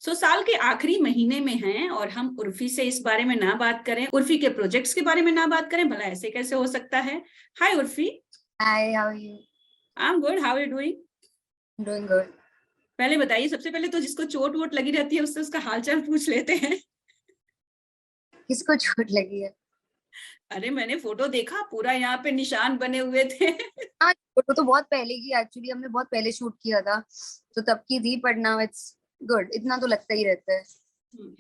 साल के आखिरी महीने में हैं और हम उर्फी से इस बारे में ना बात करें, उर्फी के प्रोजेक्ट्स के बारे में ना बात करें, भला ऐसे कैसे हो सकता है? Hi Urfi. Hi, how are you? I am good, how are you doing? I'm doing good. पहले बताइए, सबसे पहले तो जिसको चोट वोट लगी रहती है उससे उसका हालचाल पूछ लेते हैं। किसको चोट लगी है? अरे मैंने फोटो देखा, पूरा यहाँ पे निशान बने हुए थे। हाँ, फोटो तो बहुत पहले की एक्चुअली हमने बहुत पहले शूट किया था, तो तब की थी, बट नाउ इट्स गुड। इतना तो लगता ही रहता है।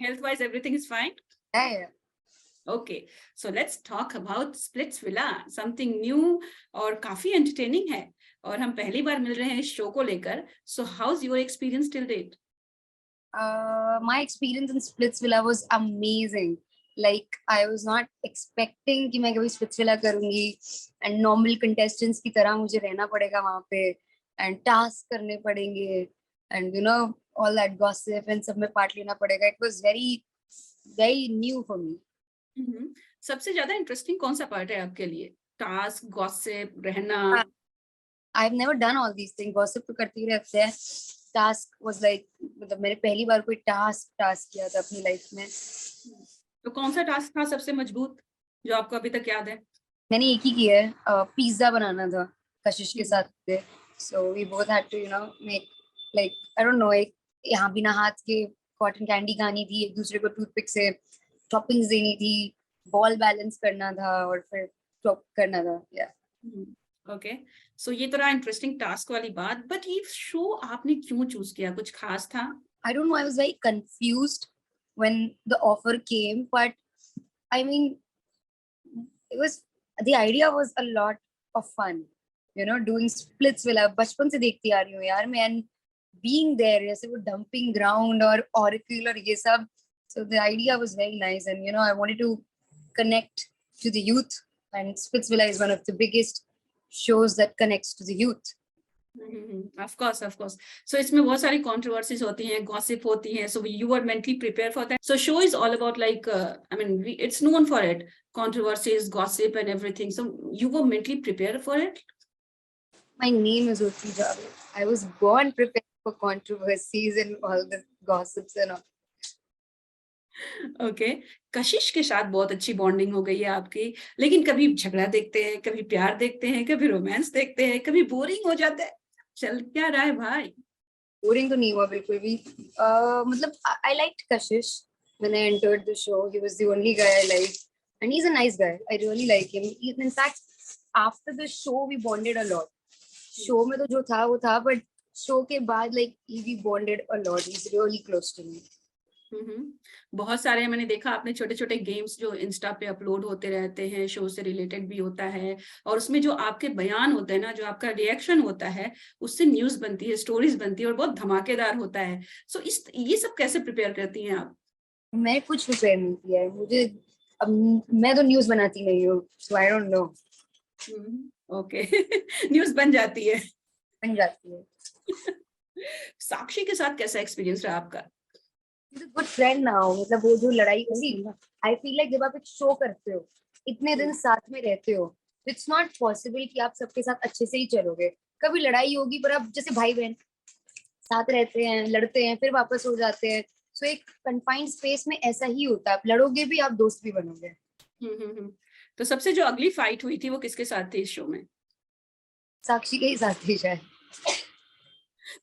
Healthwise everything is fine. है। Okay, so let's talk about Splitsvilla, something new और काफी एंटरटेनिंग है। और हम पहली बार मिल रहे हैं इस शो को लेकर। So how is your experience till date? My experience in Splitsvilla was amazing. Like I was not expecting कि मैं कभी Splitsvilla करूंगी and normal contestants की तरह मुझे रहना पड़ेगा वहाँ पे and task करने पड़ेंगे and all that gossip and सब में part लेना पड़ेगा. It was very new for me. सबसे ज्यादा इंटरेस्टिंग कौन सा पार्ट है आपके लिए? टास्क, गॉसिप, रहना? I've never done all these things. Gossip तो करती ही रहते हैं. Task was like मतलब मैंने पहली बार कोई टास्क किया था अपनी लाइफ में. तो कौन सा टास्क था सबसे मजबूत जो आपको अभी तक याद है? मैंने एक ही किया है, पिज्जा बनाना था कशिश के साथ थे. So we both had to make like I don't know, एक यहाँ बिना हाथ के कॉटन कैंडी खानी थी, एक दूसरे को टूथपिक से टॉपिंग्स देनी थी, बॉल बैलेंस करना था और फिर टॉप करना था. या ओके, सो ये तो रहा इंटरेस्टिंग टास्क वाली बात, बट ये शो आपने क्यों चूज किया? कुछ खास था? I don't know, I was very confused when the offer came, but I mean it was, the idea was a lot of fun, doing splits villa. बचपन से देखती आ रही हूँ यार मैं, and being there, जैसे वो dumping ground और oracle और ये सब. So the idea was very nice, and I wanted to connect to the youth, and Splitsvilla is one of the biggest shows that connects to the youth. Of course, of course. So इसमें बहुत सारी controversies होती हैं, gossip होती हैं. So you were mentally prepared for that. So show is all about like, I mean, it's known for it, controversies, gossip, and everything. So you were mentally prepared for it. My name is Urfi Javed. I was born prepared for controversies and all the gossips and all. Okay, कशिश के साथ बहुत अच्छी bonding हो गई है आपकी, लेकिन कभी झगड़ा देखते हैं, कभी प्यार देखते हैं, कभी रोमांस देखते हैं, कभी बोरिंग हो जाता है, चल क्या रहा है भाई? बोरिंग तो नहीं हुआ बिल्कुल भी. मतलब I liked Kashish when I entered the show. He was the only guy I liked, and he's a nice guy. I really like him. In fact, after the show we bonded a lot. Show में तो जो था वो था, but show के बाद like we bonded a lot. He's really close to me. बहुत सारे मैंने देखा आपने छोटे छोटे गेम्स जो इंस्टा पे अपलोड होते रहते हैं, शो से रिलेटेड भी होता है, और उसमें जो आपके बयान होते हैं ना, जो आपका रिएक्शन होता है, उससे न्यूज बनती है, स्टोरीज बनती है और बहुत धमाकेदार होता है. सो इस ये सब कैसे प्रिपेयर करती हैं आप? मैं कुछ प्रिपेयर नहीं किया है मुझे. अब मैं तो न्यूज बनाती नहीं हूँ, so I don't know. Okay, news बन जाती है. बन जाती है. साक्षी के साथ कैसा एक्सपीरियंस रहा आपका? Good friend now. मतलब वो जो लड़ाई हुई, आई फील लाइक जब आप एक शो करते हो, इतने दिन साथ में रहते हो, इट्स नॉट पॉसिबल कि आप सबके साथ अच्छे से ही चलोगे. कभी लड़ाई होगी, पर आप जैसे भाई बहन साथ रहते हैं, लड़ते हैं, फिर वापस हो जाते हैं. सो एक कंफाइंड स्पेस में ऐसा ही होता है. आप लड़ोगे भी, आप दोस्त भी बनोगे. तो सबसे जो अगली फाइट हुई थी वो किसके साथ थी इस शो में? साक्षी के ही साथ थी शायद.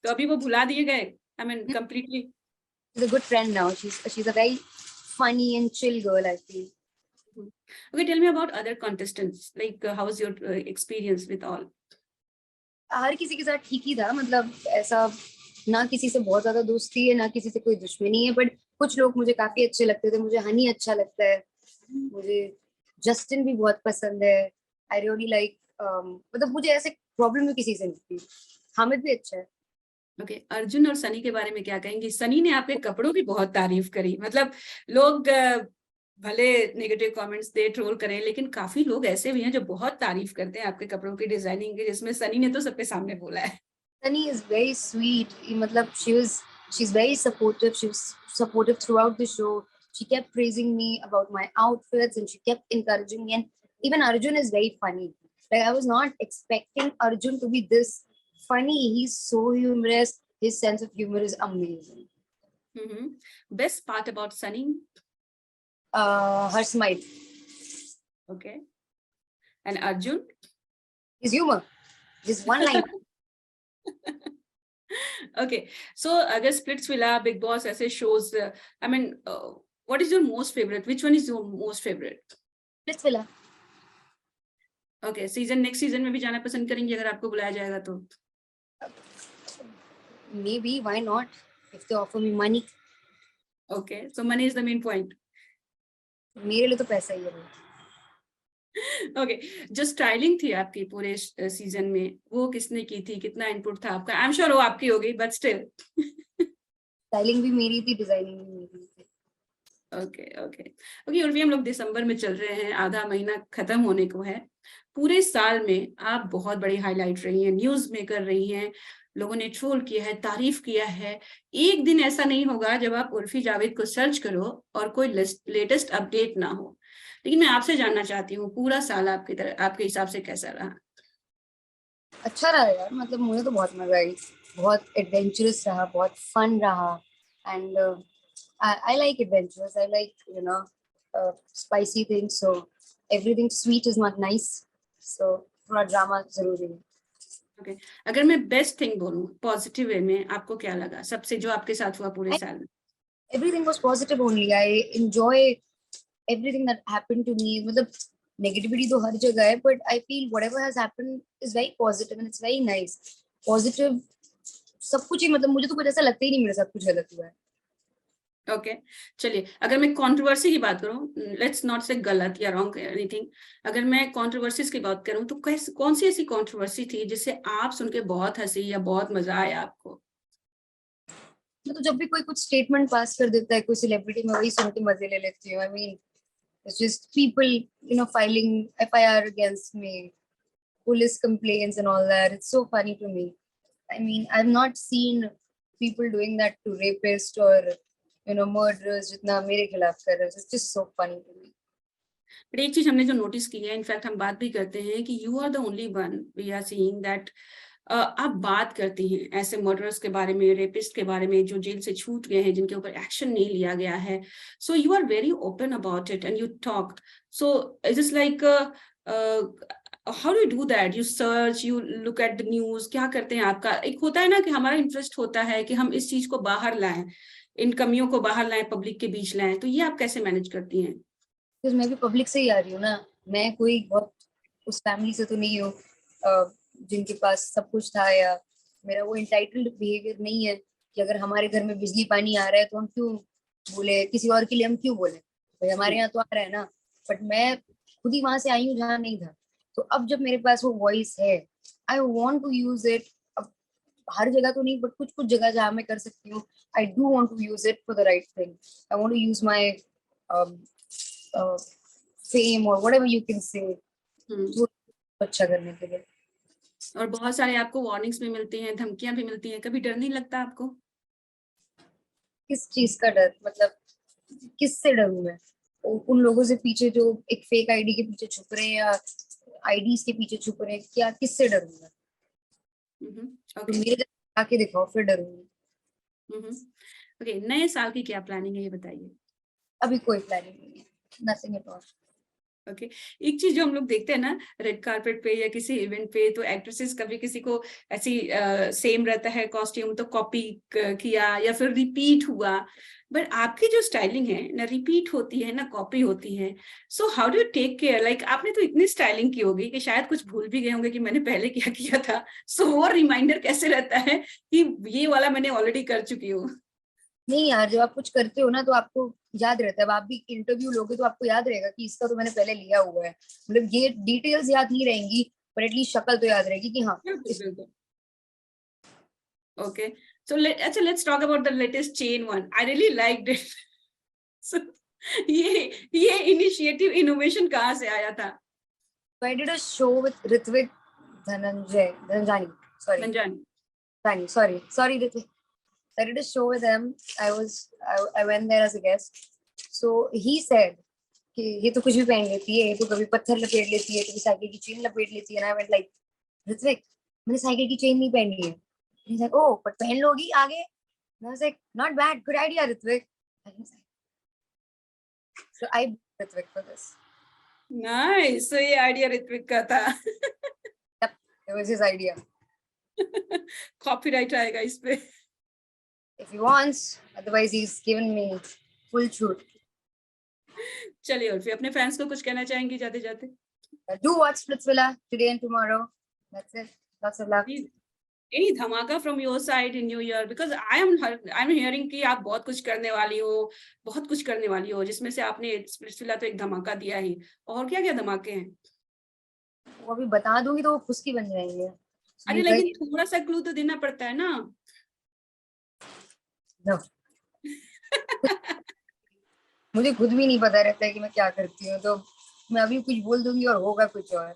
तो अभी वो भुला दिए गए? I mean completely? She's a good friend now. She's a very funny and chill girl, I feel. Okay, tell me about other contestants. Like, how was your experience with all? हर किसी के साथ ठीक ही था. मतलब ऐसा ना किसी से बहुत ज्यादा दोस्ती है, ना किसी से कोई दुश्मनी है, बट कुछ लोग मुझे काफी अच्छे लगते थे. मुझे हनी अच्छा लगता है, मुझे जस्टिन भी बहुत पसंद है. आई रियली लाइक, मतलब मुझे ऐसे प्रॉब्लम भी किसी से नहीं थी. हामिद भी अच्छा है. ओके, अर्जुन और सनी के बारे में क्या कहेंगी? सनी ने आपके कपड़ों की बहुत तारीफ करी. मतलब लोग भले नेगेटिव कमेंट्स दे, ट्रोल करें, लेकिन काफी लोग ऐसे भी हैं जो बहुत तारीफ करते हैं आपके कपड़ों की डिजाइनिंग की, जिसमें सनी ने तो सबके सामने बोला है. Sunny is very sweet. मतलब she's very supportive. She was supportive throughout the show. She kept praising me about my outfits, and she kept encouraging me. And even Arjun is very funny. Like I was not expecting Arjun to be this funny. He's so humorous. His sense of humor is amazing. Best part about Sunny? Her smile, Okay. And Arjun? his humor, just one line. Okay. So अगर Splitsvilla, Big Boss ऐसे shows, I mean, what is your most favorite? Which one is your most favorite? Splitsvilla. Okay. Next season में भी जाना पसंद करेंगे अगर आपको बुलाया जाएगा तो? Maybe, why not? If they offer me money. Okay. So money is the main point. मेरे लिए तो पैसा ही है. ओके. जो स्टाइलिंग थी आपकी पूरे सीजन में, वो किसने की थी? कितना इनपुट था आपका? आई एम श्योर वो आपकी होगी, बट स्टिल. स्टाइलिंग भी मेरी थी, डिजाइनिंग भी मेरी थी. ओके उर्वी, हम लोग दिसंबर में चल रहे हैं, आधा महीना खत्म होने को है. पूरे साल में आप बहुत बड़ी हाईलाइट रही हैं, न्यूज में कर रही हैं, लोगों ने ट्रोल किया है, तारीफ किया है. एक दिन ऐसा नहीं होगा जब आप उर्फी जावेद को सर्च करो और कोई लेटेस्ट अपडेट ना हो. लेकिन मैं आपसे जानना चाहती हूँ, पूरा साल आपके हिसाब से कैसा रहा? अच्छा रहा यार, मतलब मुझे तो बहुत मजा आई. बहुत एडवेंचरस रहा, बहुत फन रहा. And I like adventurous, I like spicy things, so everything sweet is not nice, so थोड़ा ड्रामा जरूरी है. ओके. अगर मैं बेस्ट थिंग बोलूं पॉजिटिव वे में, आपको क्या लगा सबसे जो आपके साथ हुआ पूरे साल में? Everything was positive only. I enjoy everything that happened to me. मतलब negativity तो हर जगह है, but I feel whatever has happened is very positive and it's very nice. Positive सब कुछ ही, मतलब मुझे तो कुछ ऐसा लगता ही नहीं मेरे साथ कुछ गलत हुआ है. ओके. चलिए, अगर मैं कंट्रोवर्सी की बात करूं, लेट्स नॉट से गलत या रॉन्ग एनीथिंग, अगर मैं कंट्रोवर्सीज की बात करूं तो कौन सी ऐसी कंट्रोवर्सी थी जिससे आप सुन के बहुत हंसी या बहुत मजा आया आपको? तो जब भी कोई कुछ स्टेटमेंट पास कर देता है कोई सेलिब्रिटी, मैं वही सुन के मजे ले लेती हूँ. I mean it's just people, filing FIR against me, police complaints and all that. It's so funny to me. I mean, I've not seen people doing that to rapists or murderers जितना मेरे खिलाफ कर रहे हैं. It's just so funny to me. But एक चीज हमने जो नोटिस की है, इनफैक्ट हम बात भी करते हैं कि you are the only one we are seeing that आप बात करती हैं ऐसे मर्डरर्स के बारे में, रेपिस्ट के बारे में, जो जेल से छूट गए हैं, जिनके ऊपर एक्शन नहीं लिया गया है. So you are very open about it and you talk. So it is like, how do you do that? You search, you look at the news, क्या करते हैं? आपका एक होता है ना कि हमारा इंटरेस्ट होता है कि हम इस चीज को बाहर लाएं, इन कमियों को बाहर लाएं, पब्लिक के बीच लाएं. तो ये आप कैसे मैनेज करती हैं? Because मैं भी पब्लिक से ही आ रही हूँ ना. मैं कोई बहुत उस फैमिली से तो नहीं हूँ जिनके पास सब कुछ था, या मेरा वो इंटाइटल्ड बिहेवियर नहीं है कि अगर हमारे घर में बिजली पानी आ रहा है तो हम क्यों बोले, किसी और के लिए हम क्यों बोले. भाई हमारे यहाँ तो आ रहा है ना. बट मैं खुद ही वहां से आई हूँ जहाँ नहीं था. तो अब जब मेरे पास वो वॉइस है, I want to use it. अब हर जगह तो नहीं, बट कुछ कुछ जगह जहाँ मैं कर सकती हूँ, I do want to use it for the right thing. I want to use my fame or whatever you can say, वो अच्छा करने के लिए. और बहुत सारे आपको वार्निंग्स भी मिलती हैं, धमकियां भी मिलती हैं, कभी डर नहीं लगता आपको? किस चीज का डर? मतलब किससे डरूं मैं? उन लोगों से पीछे जो एक फेक आईडी के पीछे छुप रहे हैं, या आईडीज के पीछे छुप रहे हैं, क्या किससे डरूं मैं? तो ओके. मेरे जगह आके दिखाओ, फिर डरूंगी. ओके, नए साल की क्या प्लानिंग है ये बताइए? अभी कोई प्लानिंग नहीं है, नथिंग एट ऑल. ओके. एक चीज जो हम लोग देखते हैं ना रेड कार्पेट पे या किसी इवेंट पे, तो एक्ट्रेसेस कभी किसी को ऐसी सेम रहता है कॉस्ट्यूम तो कॉपी किया या फिर रिपीट हुआ, बट आपकी जो स्टाइलिंग है ना रिपीट होती है ना कॉपी होती है. So how do you take care? Like आपने तो इतनी स्टाइलिंग की होगी कि शायद कुछ भूल भी गए होंगे कि मैंने पहले क्या किया था. सो वो रिमाइंडर कैसे रहता है कि ये वाला मैंने ऑलरेडी कर चुकी हूँ? नहीं यार, जब आप कुछ करते हो ना तो आपको याद रहता है. अब आप भी इंटरव्यू लोगे तो आपको याद रहेगा कि इसका तो मैंने पहले लिया हुआ है. मतलब ये डिटेल्स याद नहीं रहेंगी, पर एटलीस्ट शक्ल तो याद रहेगी कि हाँ. Okay, so let's talk about the latest chain one. I really liked it. So ये इनिशिएटिव इनोवेशन कहाँ से आया था? So I did a show with Ritvik Dhanjani. Sorry, Ritvik. I did a show with him. I went there as a guest. So he said कि ये तो कुछ भी पहन लेती है, ये तो कभी पत्थर लपेट लेती है, कभी साइकिल की चेन लपेट लेती है. ना I went like, Ritvik, मैंने साइकिल की चेन नहीं पहनी है. He's like, oh, but पहन लोगी आगे. And I was like, not bad, good idea, Ritvik. And he's like, so I beat Ritvik for this. Nice, तो ये आइडिया ऋत्विक का था. It was his idea. Copyright आएगा इस पे. If he wants, otherwise he's given me full shoot. चलिए उर्फी, अपने fans को कुछ कहना चाहेंगी जाते जाते? Do watch Splitsvilla today and tomorrow. That's it. Lots of love. Any धमाका from your side in New Year? Because I'm hearing कि आप बहुत कुछ करने वाली हो, बहुत कुछ करने वाली हो, जिसमें से आपने स्प्लिट्सविला तो एक धमाका दिया ही, और क्या क्या धमाके हैं? वो अभी बता दूंगी तो वो खुशी बन जाएंगे. अरे लेकिन थोड़ा सा क्लू तो देना पड़ता है ना. No. मुझे खुद भी नहीं पता रहता है कि मैं क्या करती हूँ, तो मैं अभी कुछ बोल दूंगी और होगा कुछ और.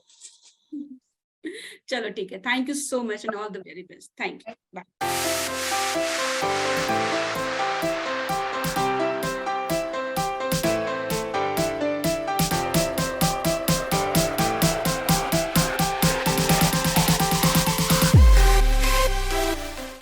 चलो ठीक है, thank you so much and all the very best. Thank you, bye.